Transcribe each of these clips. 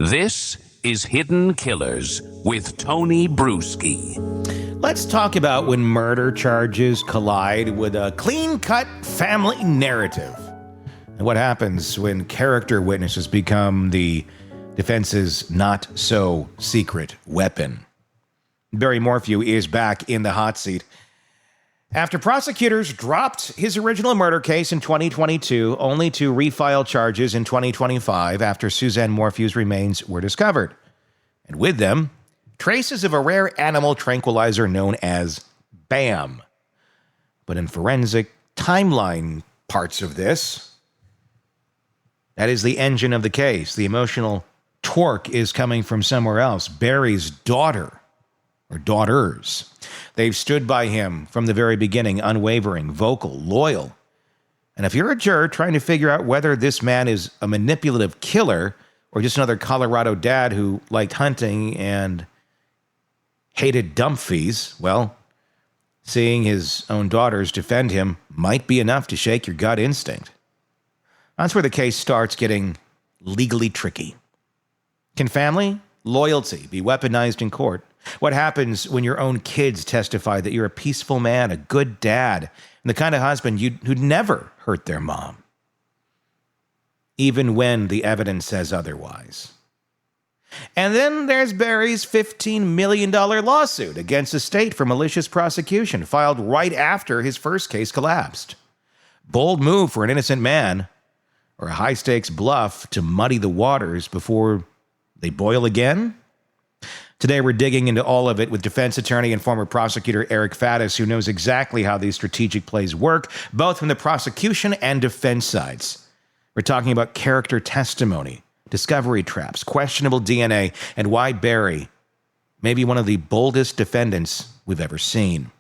This is Hidden Killers with Tony Bruschi. Let's talk about when murder charges collide with a clean-cut family narrative. And what happens when character witnesses become the defense's not-so-secret weapon. Barry Morphew is back in the hot seat. After prosecutors dropped his original murder case in 2022, only to refile charges in 2025 after Suzanne Morphew's remains were discovered. And with them, traces of a rare animal tranquilizer known as BAM. But in forensic timeline parts of this, that is the engine of the case. The emotional torque is coming from somewhere else. Barry's daughter, or daughters. They've stood by him from the very beginning, unwavering, vocal, loyal. And if you're a juror trying to figure out whether this man is a manipulative killer or just another Colorado dad who liked hunting and hated dump fees, well, seeing his own daughters defend him might be enough to shake your gut instinct. That's where the case starts getting legally tricky. Can family loyalty be weaponized in court? What happens when your own kids testify that you're a peaceful man, a good dad, and the kind of husband who'd never hurt their mom? Even when the evidence says otherwise. And then there's Barry's $15 million lawsuit against the state for malicious prosecution, filed right after his first case collapsed. Bold move for an innocent man, or a high-stakes bluff to muddy the waters before they boil again? Today, we're digging into all of it with defense attorney and former prosecutor Eric Faddis, who knows exactly how these strategic plays work, both from the prosecution and defense sides. We're talking about character testimony, discovery traps, questionable DNA, and why Barry may be one of the boldest defendants we've ever seen.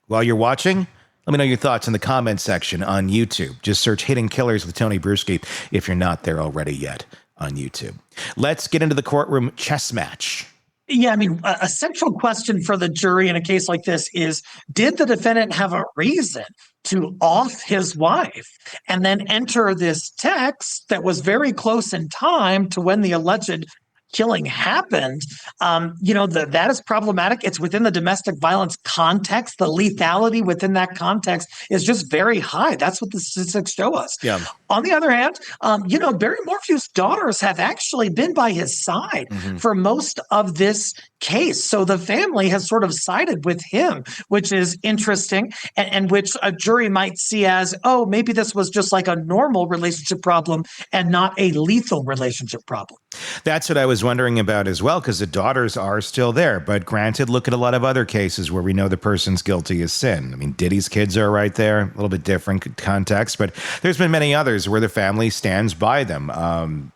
While you're watching, let me know your thoughts in the comments section on YouTube. Just search Hidden Killers with Tony Bruschi if you're not there already yet on YouTube. Let's get into the courtroom chess match. Yeah, I mean, a central question for the jury in a case like this is, did the defendant have a reason to off his wife and then enter this text that was very close in time to when the alleged killing happened? That is problematic. It's within the domestic violence context. The lethality within that context is just very high. That's what the statistics show us. Yeah. On the other hand, Barry Morphew's daughters have actually been by his side for most of this case. So the family has sort of sided with him, which is interesting, and which a jury might see as, oh, maybe this was just like a normal relationship problem and not a lethal relationship problem. That's what I was wondering about as well, because the daughters are still there. But granted, look at a lot of other cases where we know the person's guilty as sin. I mean, Diddy's kids are right there, a little bit different context, but there's been many others where the family stands by them.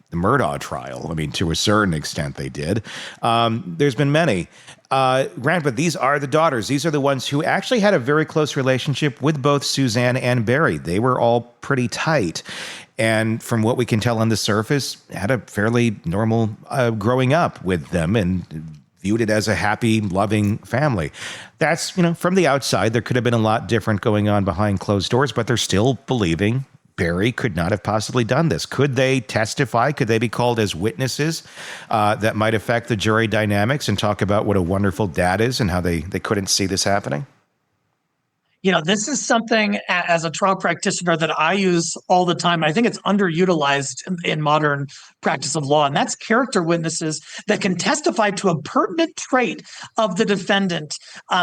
The Murdaugh trial, I mean, to a certain extent they did. There's been many. Grant, but these are the daughters. These are the ones who actually had a very close relationship with both Suzanne and Barry. They were all pretty tight. And from what we can tell on the surface, had a fairly normal growing up with them and viewed it as a happy, loving family. That's, from the outside, there could have been a lot different going on behind closed doors, but they're still believing Barry could not have possibly done this. Could they testify? Could they be called as witnesses that might affect the jury dynamics and talk about what a wonderful dad is and how they couldn't see this happening? This is something as a trial practitioner that I use all the time. I think it's underutilized in modern practice of law, and that's character witnesses that can testify to a pertinent trait of the defendant.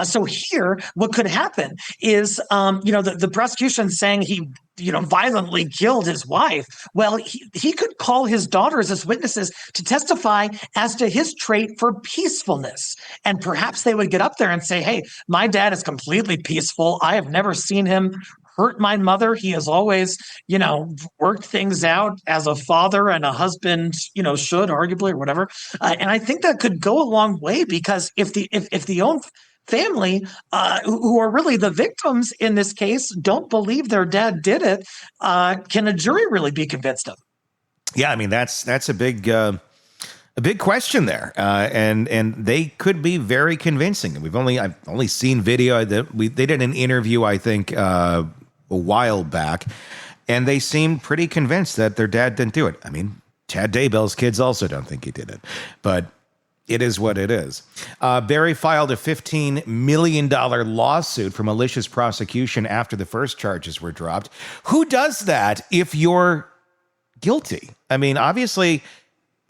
So here, what could happen is, the prosecution saying he violently killed his wife. Well, he could call his daughters as witnesses to testify as to his trait for peacefulness. And perhaps they would get up there and say, hey, my dad is completely peaceful. I have never seen him hurt my mother. He has always, worked things out as a father and a husband, should arguably or whatever. And I think that could go a long way, because if the own family, who are really the victims in this case, don't believe their dad did it, can a jury really be convinced of? Yeah, I mean, that's a big question there, and they could be very convincing. I've only seen video that they did an interview, I think, a while back, and they seemed pretty convinced that their dad didn't do it. I mean, Chad Daybell's kids also don't think he did it, but it is what it is. Barry filed a $15 million lawsuit for malicious prosecution after the first charges were dropped. Who does that if you're guilty? I mean, obviously,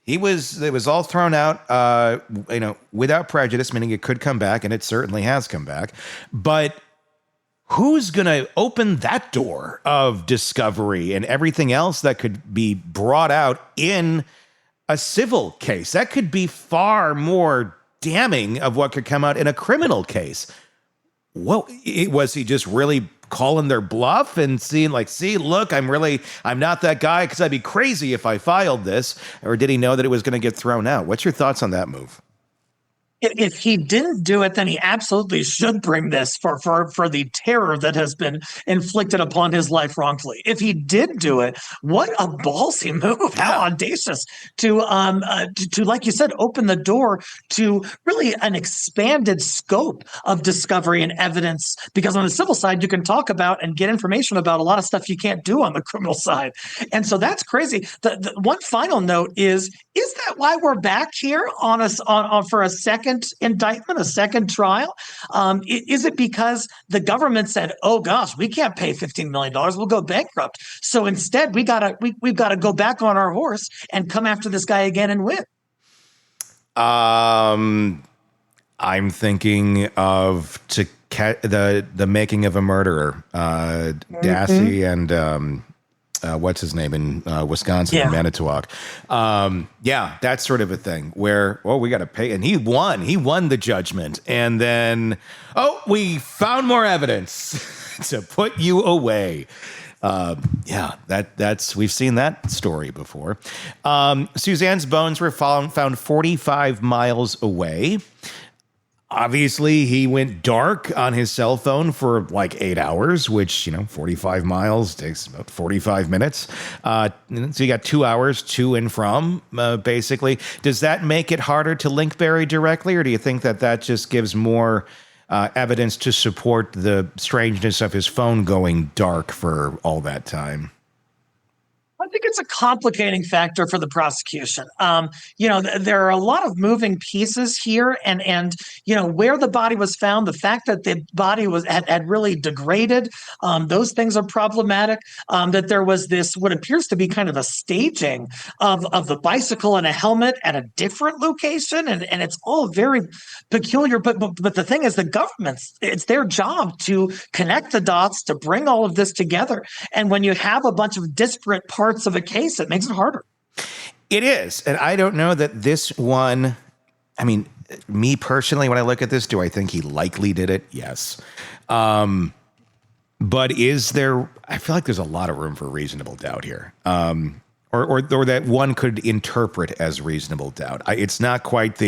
it was all thrown out, without prejudice, meaning it could come back, and it certainly has come back. But who's going to open that door of discovery and everything else that could be brought out in a civil case? That could be far more damning of what could come out in a criminal case. Well, was he just really calling their bluff and seeing like, see, look, I'm not that guy because I'd be crazy if I filed this? Or did he know that it was going to get thrown out? What's your thoughts on that move? If he didn't do it, then he absolutely should bring this for the terror that has been inflicted upon his life wrongfully. If he did do it, what a ballsy move! How audacious to like you said, open the door to really an expanded scope of discovery and evidence. Because on the civil side, you can talk about and get information about a lot of stuff you can't do on the criminal side, and so that's crazy. The one final note is that why we're back here on for a second indictment, a second trial? Is it because the government said, "Oh gosh, we can't pay $15 million; we'll go bankrupt"? So instead, we've got to go back on our horse and come after this guy again and win. I'm thinking of the Making of a Murderer, Dassey and what's his name in Wisconsin, Manitowoc. That sort of a thing where, we got to pay. And he won the judgment. And then, we found more evidence to put you away. We've seen that story before. Suzanne's bones were found 45 miles away. Obviously, he went dark on his cell phone for like 8 hours, which, 45 miles takes about 45 minutes. So you got 2 hours to and from, basically. Does that make it harder to link Barry directly, or do you think that just gives more evidence to support the strangeness of his phone going dark for all that time? I think it's a complicating factor for the prosecution. There are a lot of moving pieces here, and where the body was found, the fact that the body had really degraded, those things are problematic. That there was this what appears to be kind of a staging of the bicycle and a helmet at a different location, and it's all very peculiar. But the thing is, the government's it's their job to connect the dots, to bring all of this together. And when you have a bunch of disparate parts of a case, it makes it harder. It is. And I don't know that this one, I mean, me personally, when I look at this, do I think he likely did it? Yes. But is there, I feel like there's a lot of room for reasonable doubt here. Or that one could interpret as reasonable doubt. It's not quite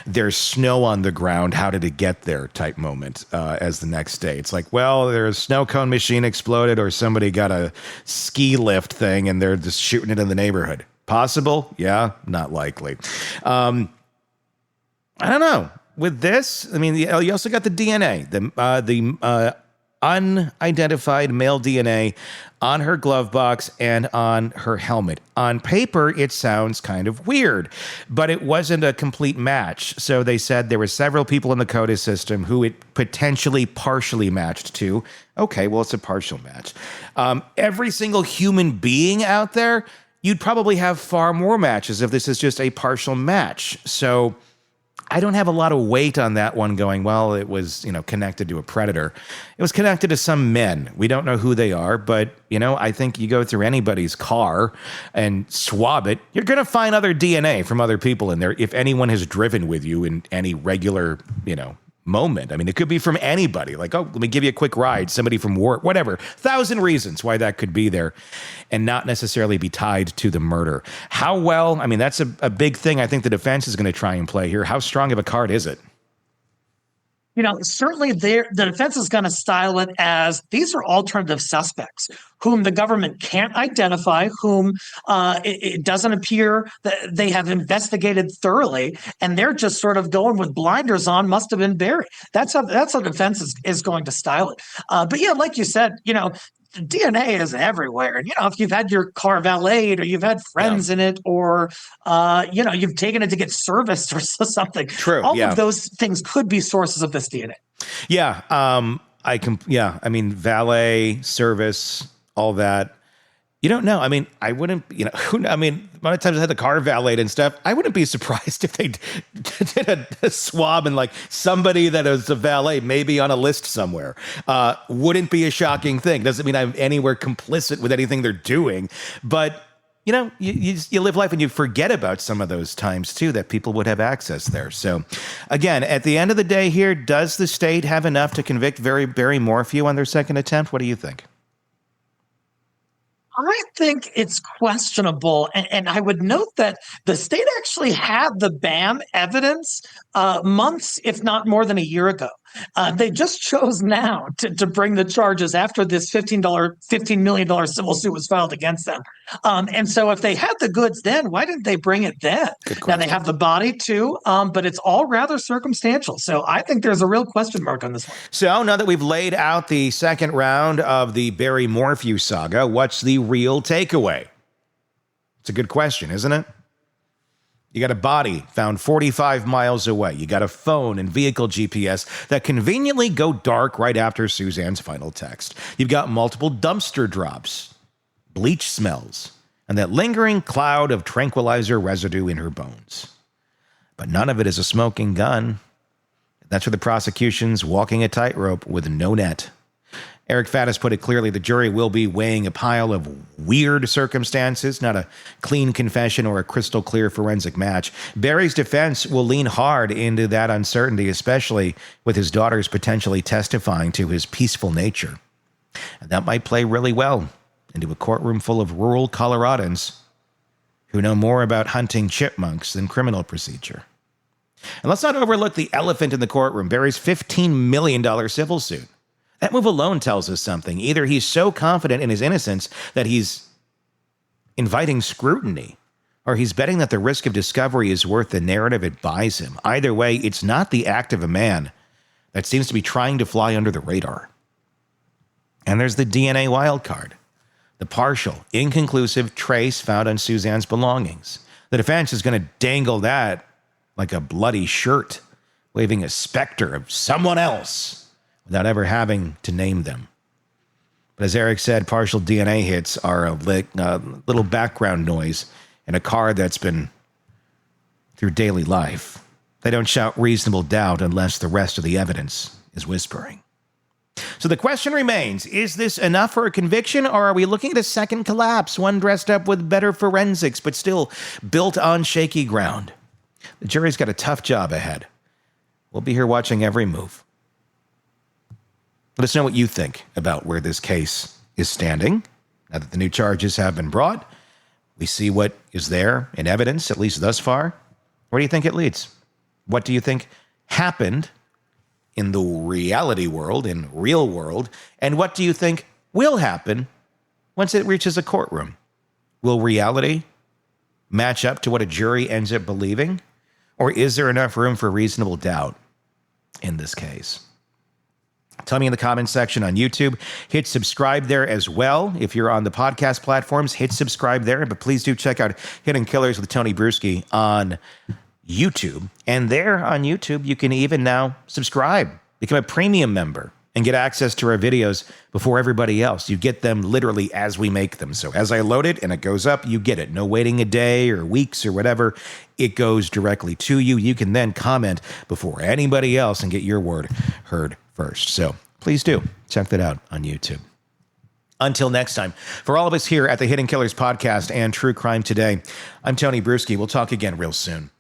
there's snow on the ground, how did it get there type moment as the next day. It's like, well, there's a snow cone machine exploded, or somebody got a ski lift thing and they're just shooting it in the neighborhood. Possible? Yeah, not likely. I don't know. With this, I mean, you also got the DNA, the unidentified male DNA on her glove box and on her helmet. On paper, it sounds kind of weird, but it wasn't a complete match. So they said there were several people in the CODIS system who it potentially partially matched to. Okay, well, it's a partial match. Every single human being out there, you'd probably have far more matches if this is just a partial match. So I don't have a lot of weight on that one going, well, it was, connected to a predator. It was connected to some men. We don't know who they are, but, I think you go through anybody's car and swab it, you're going to find other DNA from other people in there if anyone has driven with you in any regular, moment. I mean, it could be from anybody. Like, let me give you a quick ride. Somebody from work, whatever. 1,000 reasons why that could be there and not necessarily be tied to the murder. How well, I mean, that's a big thing I think the defense is going to try and play here. How strong of a card is it? Certainly the defense is going to style it as these are alternative suspects whom the government can't identify, whom it doesn't appear that they have investigated thoroughly, and they're just sort of going with blinders on, must have been Barry. That's how defense is going to style it. But yeah, like you said, DNA is everywhere. And, if you've had your car valeted or you've had friends in it, or, you've taken it to get serviced or something. True. All of those things could be sources of this DNA. Yeah. I mean, valet, service, all that. You don't know. I mean, I wouldn't, a lot of times I had the car valeted and stuff. I wouldn't be surprised if they did a swab and like somebody that is a valet, maybe on a list somewhere. Wouldn't be a shocking thing. Doesn't mean I'm anywhere complicit with anything they're doing. But, you live life and you forget about some of those times too that people would have access there. So again, at the end of the day here, does the state have enough to convict Barry Morphew on their second attempt? What do you think? I think it's questionable. And I would note that the state actually had the BAM evidence months, if not more than a year ago. They just chose now to bring the charges after this $15 million civil suit was filed against them. And so if they had the goods then, why didn't they bring it then? Now they have the body too, but it's all rather circumstantial. So I think there's a real question mark on this one. So now that we've laid out the second round of the Barry Morphew saga, what's the real takeaway? It's a good question, isn't it? You got a body found 45 miles away. You got a phone and vehicle GPS that conveniently go dark right after Suzanne's final text. You've got multiple dumpster drops, bleach smells, and that lingering cloud of tranquilizer residue in her bones. But none of it is a smoking gun. That's where the prosecution's walking a tightrope with no net. Eric Faddis put it clearly, the jury will be weighing a pile of weird circumstances, not a clean confession or a crystal clear forensic match. Barry's defense will lean hard into that uncertainty, especially with his daughters potentially testifying to his peaceful nature. And that might play really well into a courtroom full of rural Coloradans who know more about hunting chipmunks than criminal procedure. And let's not overlook the elephant in the courtroom, Barry's $15 million civil suit. That move alone tells us something. Either he's so confident in his innocence that he's inviting scrutiny, or he's betting that the risk of discovery is worth the narrative it buys him. Either way, it's not the act of a man that seems to be trying to fly under the radar. And there's the DNA wildcard, the partial, inconclusive trace found on Suzanne's belongings. The defense is going to dangle that like a bloody shirt, waving a specter of someone else, without ever having to name them. But as Eric said, partial DNA hits are a little background noise in a car that's been through daily life. They don't shout reasonable doubt unless the rest of the evidence is whispering. So the question remains, is this enough for a conviction, or are we looking at a second collapse, one dressed up with better forensics, but still built on shaky ground? The jury's got a tough job ahead. We'll be here watching every move. Let us know what you think about where this case is standing. Now that the new charges have been brought, we see what is there in evidence, at least thus far. Where do you think it leads? What do you think happened in the reality world, in real world? And what do you think will happen once it reaches a courtroom? Will reality match up to what a jury ends up believing? Or is there enough room for reasonable doubt in this case? Tell me in the comments section on YouTube. Hit subscribe there as well. If you're on the podcast platforms, hit subscribe there. But please do check out Hidden Killers with Tony Bruschi on YouTube. And there on YouTube, you can even now subscribe, become a premium member, and get access to our videos before everybody else. You get them literally as we make them. So as I load it and it goes up, you get it. No waiting a day or weeks or whatever. It goes directly to you. You can then comment before anybody else and get your word heard first. So please do check that out on YouTube. Until next time, for all of us here at the Hidden Killers podcast and True Crime Today, I'm Tony Bruschi. We'll talk again real soon.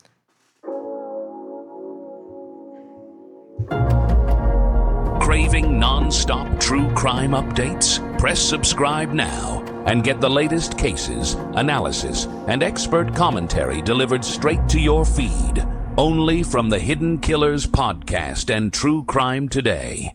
Craving non-stop true crime updates? Press subscribe now and get the latest cases, analysis, and expert commentary delivered straight to your feed. Only from the Hidden Killers podcast and True Crime Today.